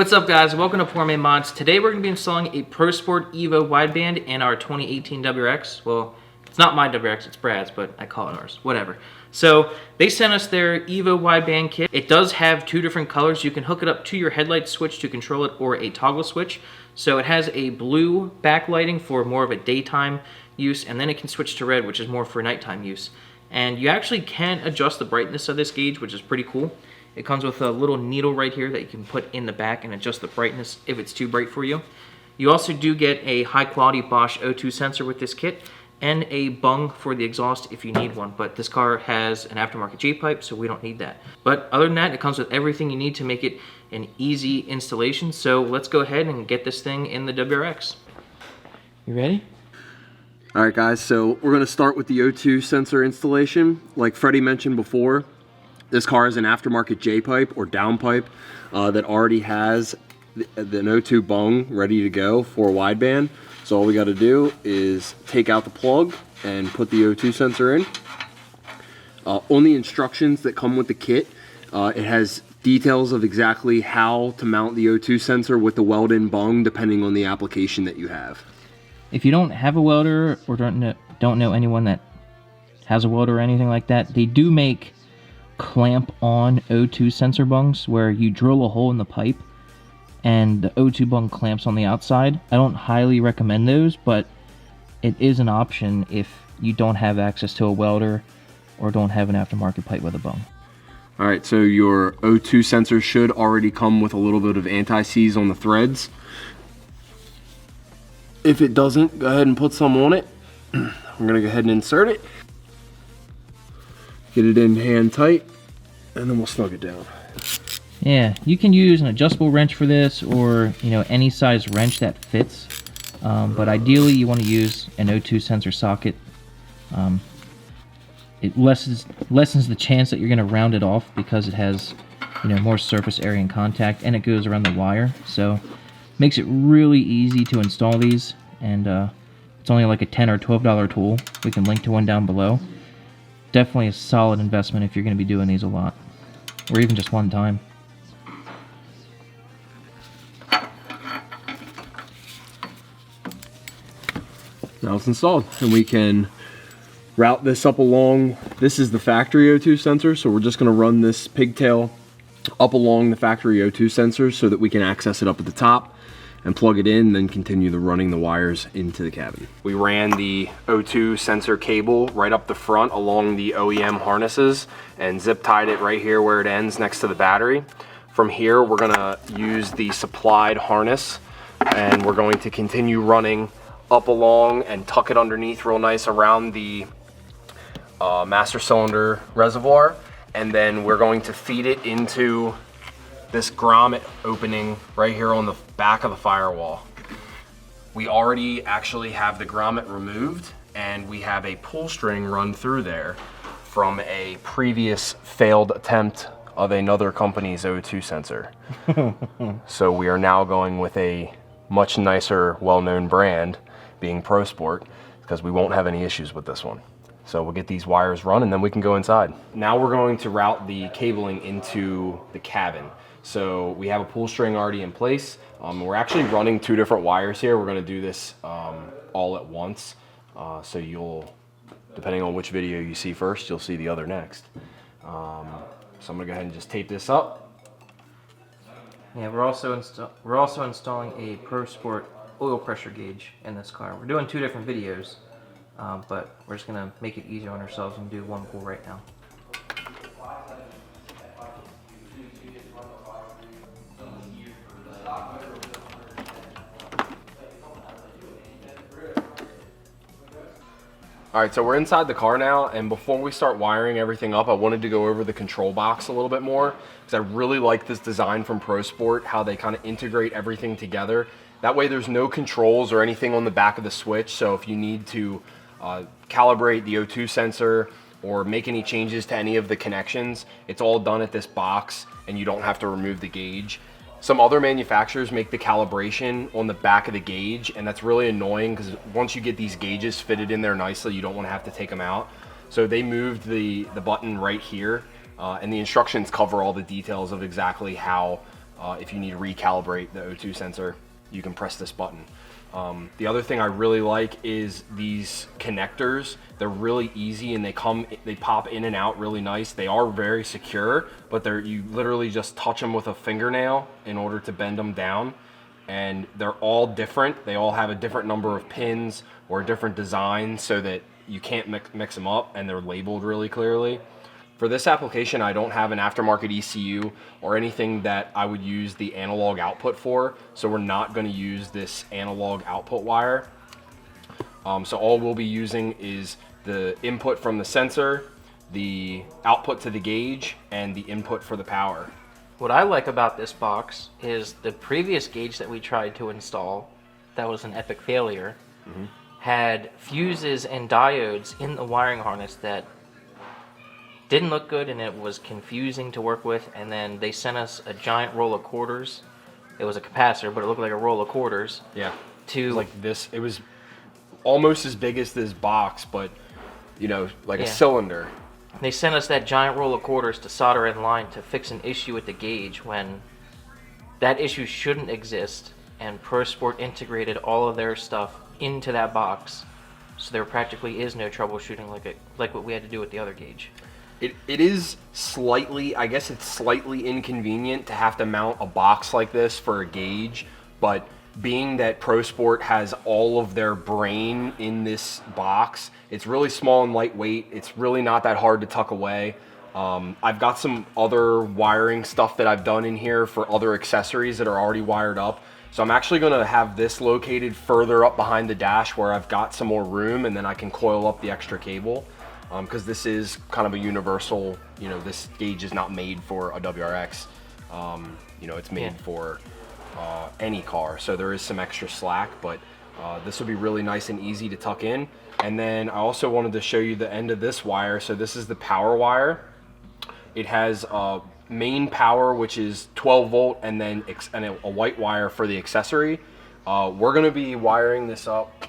What's up, guys? Welcome to Poor Man Mods. Today we're going to be installing a ProSport EVO wideband in our 2018 WRX. Well, it's not my WRX, it's Brad's, but I call it ours. Whatever. So they sent us their EVO wideband kit. It does have two different colors. You can hook it up to your headlight switch to control it, or a toggle switch. So it has a blue backlighting for more of a daytime use, and then it can switch to red, which is more for nighttime use. And you actually can adjust the brightness of this gauge, which is pretty cool. It comes with a little needle right here that you can put in the back and adjust the brightness if it's too bright for you. You also do get a high quality Bosch O2 sensor with this kit and a bung for the exhaust if you need one, but this car has an aftermarket J-pipe, so we don't need that. But other than that, it comes with everything you need to make it an easy installation. So let's go ahead and get this thing in the WRX. You ready? All right, guys, so we're gonna start with the O2 sensor installation. Like Freddy mentioned before, this car is an aftermarket J-pipe or downpipe that already has an O2 bung ready to go for wideband. So all we got to do is take out the plug and put the O2 sensor in. On the instructions that come with the kit, it has details of exactly how to mount the O2 sensor with the weld-in bung depending on the application that you have. If you don't have a welder or don't know anyone that has a welder or anything like that, they do make clamp-on O2 sensor bungs where you drill a hole in the pipe and the O2 bung clamps on the outside. I don't highly recommend those, but it is an option if you don't have access to a welder or don't have an aftermarket pipe with a bung. All right, so your O2 sensor should already come with a little bit of anti-seize on the threads. If it doesn't, go ahead and put some on it. I'm gonna go ahead and insert it. Get it in hand tight, and then we'll snug it down. Yeah, you can use an adjustable wrench for this, or any size wrench that fits. But ideally, you want to use an O2 sensor socket. It lessens the chance that you're going to round it off because it has more surface area and contact, and it goes around the wire. So makes it really easy to install these, and it's only like a $10 or $12 tool. We can link to one down below. Definitely a solid investment if you're going to be doing these a lot, or even just one time. Now it's installed, and we can route this up along. This is the factory O2 sensor, so we're just going to run this pigtail up along the factory O2 sensor so that we can access it up at the top and plug it in, then continue running the wires into the cabin. We ran the O2 sensor cable right up the front along the OEM harnesses and zip tied it right here where it ends next to the battery. From here, we're gonna use the supplied harness, and we're going to continue running up along and tuck it underneath real nice around the master cylinder reservoir, and then we're going to feed it into this grommet opening right here on the back of the firewall. We already actually have the grommet removed, and we have a pull string run through there from a previous failed attempt of another company's O2 sensor. So we are now going with a much nicer, well-known brand, being ProSport, because we won't have any issues with this one. So we'll get these wires run, and then we can go inside. Now we're going to route the cabling into the cabin. So we have a pull string already in place. We're actually running two different wires here. We're gonna do this all at once. So you'll, depending on which video you see first, you'll see the other next. So I'm gonna go ahead and just tape this up. Yeah, we're also installing a ProSport oil pressure gauge in this car. We're doing two different videos, but we're just gonna make it easier on ourselves and do one pull right now. All right, so we're inside the car now, and before we start wiring everything up, I wanted to go over the control box a little bit more, because I really like this design from ProSport, how they kind of integrate everything together. That way there's no controls or anything on the back of the switch, so if you need to calibrate the O2 sensor or make any changes to any of the connections, it's all done at this box, and you don't have to remove the gauge. Some other manufacturers make the calibration on the back of the gauge, and that's really annoying because once you get these gauges fitted in there nicely, you don't want to have to take them out. So they moved the button right here, and the instructions cover all the details of exactly how if you need to recalibrate the O2 sensor, you can press this button. The other thing I really like is these connectors. They're really easy and they pop in and out really nice. They are very secure, but you literally just touch them with a fingernail in order to bend them down. And they're all different. They all have a different number of pins or a different design so that you can't mix them up, and they're labeled really clearly. For this application, I don't have an aftermarket ECU or anything that I would use the analog output for, so we're not going to use this analog output wire. So all we'll be using is the input from the sensor, the output to the gauge, and the input for the power. What I like about this box is the previous gauge that we tried to install, that was an epic failure, had fuses and diodes in the wiring harness that didn't look good, and it was confusing to work with. And then they sent us a giant roll of quarters. It was a capacitor, but it looked like a roll of quarters. Yeah, it was like this. It was almost as big as this box, but you know, like a cylinder. They sent us that giant roll of quarters to solder in line to fix an issue with the gauge when that issue shouldn't exist, and ProSport integrated all of their stuff into that box, so there practically is no troubleshooting like what we had to do with the other gauge. It is slightly, I guess it's slightly inconvenient to have to mount a box like this for a gauge, but being that ProSport has all of their brain in this box, it's really small and lightweight. It's really not that hard to tuck away. I've got some other wiring stuff that I've done in here for other accessories that are already wired up. So I'm actually going to have this located further up behind the dash where I've got some more room, and then I can coil up the extra cable. Because this is kind of a universal, you know, this gauge is not made for a WRX. You know, it's made for any car, so there is some extra slack, but this will be really nice and easy to tuck in. And then I also wanted to show you the end of this wire. So this is the power wire. It has main power, which is 12 volt, and then a white wire for the accessory. We're going to be wiring this up.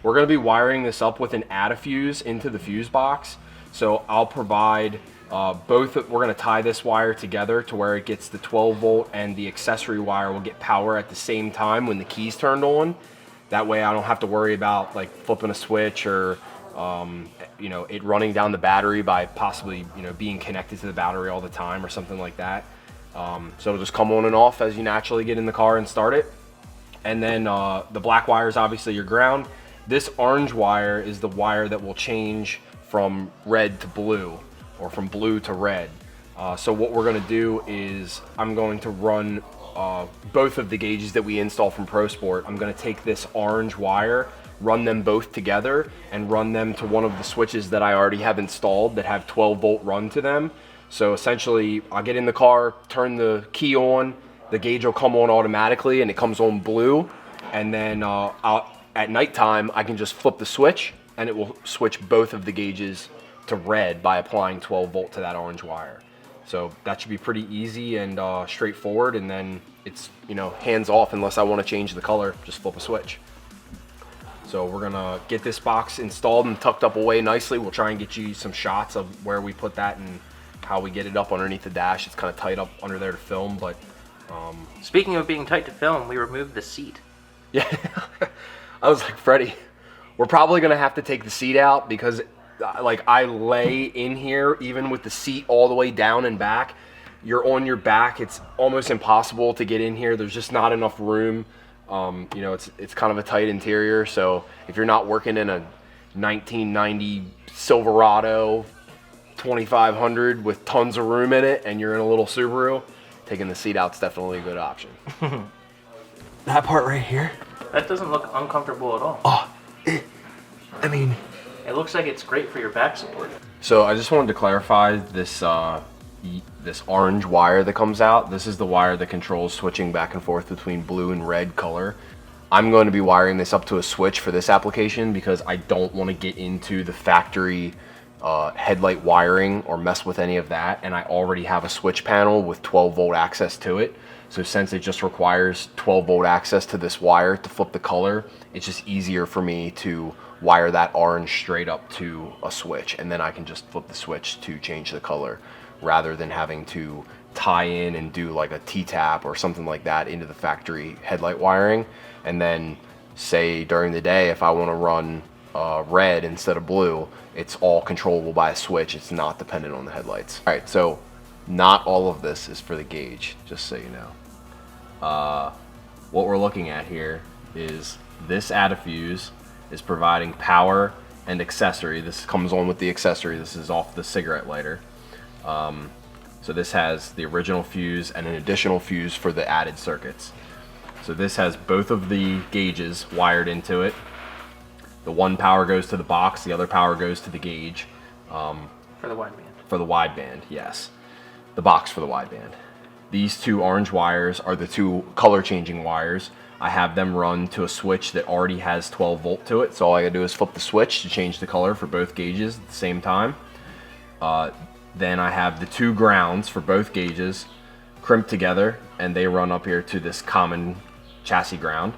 We're going to be wiring this up with an add-a-fuse into the fuse box. So I'll provide both. We're going to tie this wire together to where it gets the 12 volt, and the accessory wire will get power at the same time when the key's turned on. That way I don't have to worry about like flipping a switch or you know, it running down the battery by possibly, you know, being connected to the battery all the time or something like that. So it'll just come on and off as you naturally get in the car and start it. And then the black wire is obviously your ground. This orange wire is the wire that will change from red to blue, or from blue to red. So what we're going to do is I'm going to run both of the gauges that we install from ProSport. I'm going to take this orange wire, run them both together, and run them to one of the switches that I already have installed that have 12 volt run to them. So essentially I'll get in the car, turn the key on, the gauge will come on automatically and it comes on blue, and then at nighttime I can just flip the switch and it will switch both of the gauges to red by applying 12 volt to that orange wire. So that should be pretty easy and straightforward, and then it's, you know, hands off unless I want to change the color, just flip a switch. So we're gonna get this box installed and tucked up away nicely. We'll try and get you some shots of where we put that and how we get it up underneath the dash. It's kind of tight up under there to film, but speaking of being tight to film, we removed the seat. Yeah. I was like, Freddy, we're probably gonna have to take the seat out, because like I lay in here even with the seat all the way down and back. You're on your back. It's almost impossible to get in here. There's just not enough room. You know, it's kind of a tight interior. So if you're not working in a 1990 Silverado 2500 with tons of room in it and you're in a little Subaru, taking the seat out's definitely a good option. That part right here. That doesn't look uncomfortable at all. Oh, I mean, it looks like it's great for your back support. So I just wanted to clarify this this orange wire that comes out. This is the wire that controls switching back and forth between blue and red color. I'm going to be wiring this up to a switch for this application because I don't want to get into the factory headlight wiring or mess with any of that, and I already have a switch panel with 12 volt access to it. So since it just requires 12 volt access to this wire to flip the color, it's just easier for me to wire that orange straight up to a switch, and then I can just flip the switch to change the color. rather than having to tie in and do like a T-tap or something like that into the factory headlight wiring. And then say during the day, if I want to run red instead of blue, it's all controllable by a switch. It's not dependent on the headlights. All right, so not all of this is for the gauge, just so you know. What we're looking at here is this Adafuse is providing power and accessory. This comes on with the accessory. This is off the cigarette lighter. So this has the original fuse and an additional fuse for the added circuits. So this has both of the gauges wired into it. The one power goes to the box, the other power goes to the gauge. For the wideband. For the wideband, yes. The box for the wideband. These two orange wires are the two color changing wires. I have them run to a switch that already has 12 volt to it. So all I gotta do is flip the switch to change the color for both gauges at the same time. Then I have the two grounds for both gauges crimped together, and they run up here to this common chassis ground.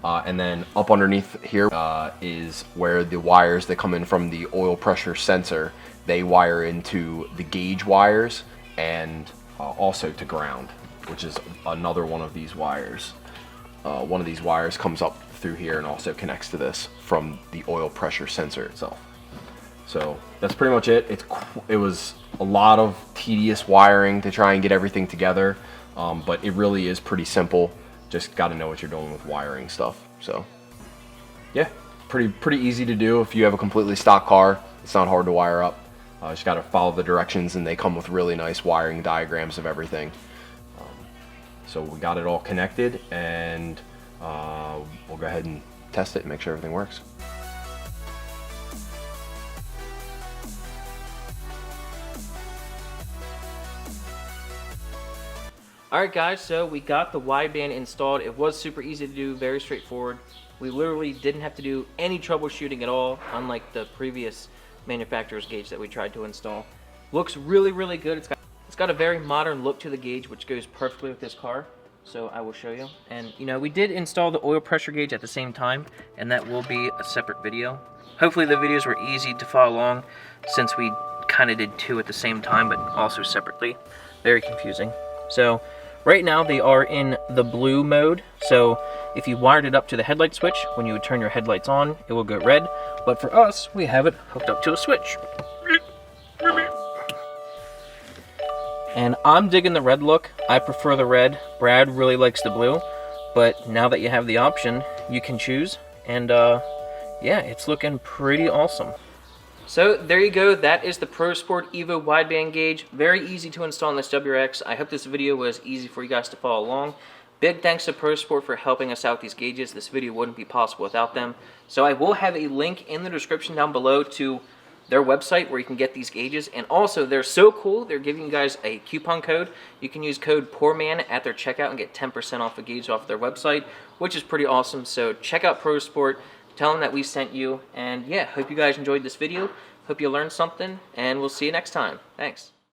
And then up underneath here is where the wires that come in from the oil pressure sensor, they wire into the gauge wires and also to ground, which is another one of these wires. One of these wires comes up through here and also connects to this from the oil pressure sensor itself. So that's pretty much it. It was a lot of tedious wiring to try and get everything together, but it really is pretty simple. Just got to know what you're doing with wiring stuff. So yeah, pretty easy to do. If you have a completely stock car, it's not hard to wire up. Just got to follow the directions, and they come with really nice wiring diagrams of everything. So we got it all connected, and we'll go ahead and test it and make sure everything works. Alright guys, so we got the wideband installed. It was super easy to do, very straightforward. We literally didn't have to do any troubleshooting at all, unlike the previous manufacturer's gauge that we tried to install. Looks really, really good. It's got a very modern look to the gauge, which goes perfectly with this car. So I will show you. And you know, we did install the oil pressure gauge at the same time, and that will be a separate video. Hopefully the videos were easy to follow along, since we kind of did two at the same time, but also separately. Very confusing. So right now they are in the blue mode, so if you wired it up to the headlight switch, when you would turn your headlights on, it will go red. But for us, we have it hooked up to a switch. And I'm digging the red look. I prefer the red. Brad really likes the blue. But now that you have the option, you can choose. And yeah, it's looking pretty awesome. So there you go, that is the ProSport EVO wideband gauge. Very easy to install on this WRX. I hope this video was easy for you guys to follow along. Big thanks to ProSport for helping us out with these gauges. This video wouldn't be possible without them. So I will have a link in the description down below to their website where you can get these gauges. And also, they're so cool, they're giving you guys a coupon code. You can use code POORMAN at their checkout and get 10% off a gauge off their website, which is pretty awesome. So check out ProSport. Tell them that we sent you, and yeah, hope you guys enjoyed this video. Hope you learned something, and we'll see you next time. Thanks.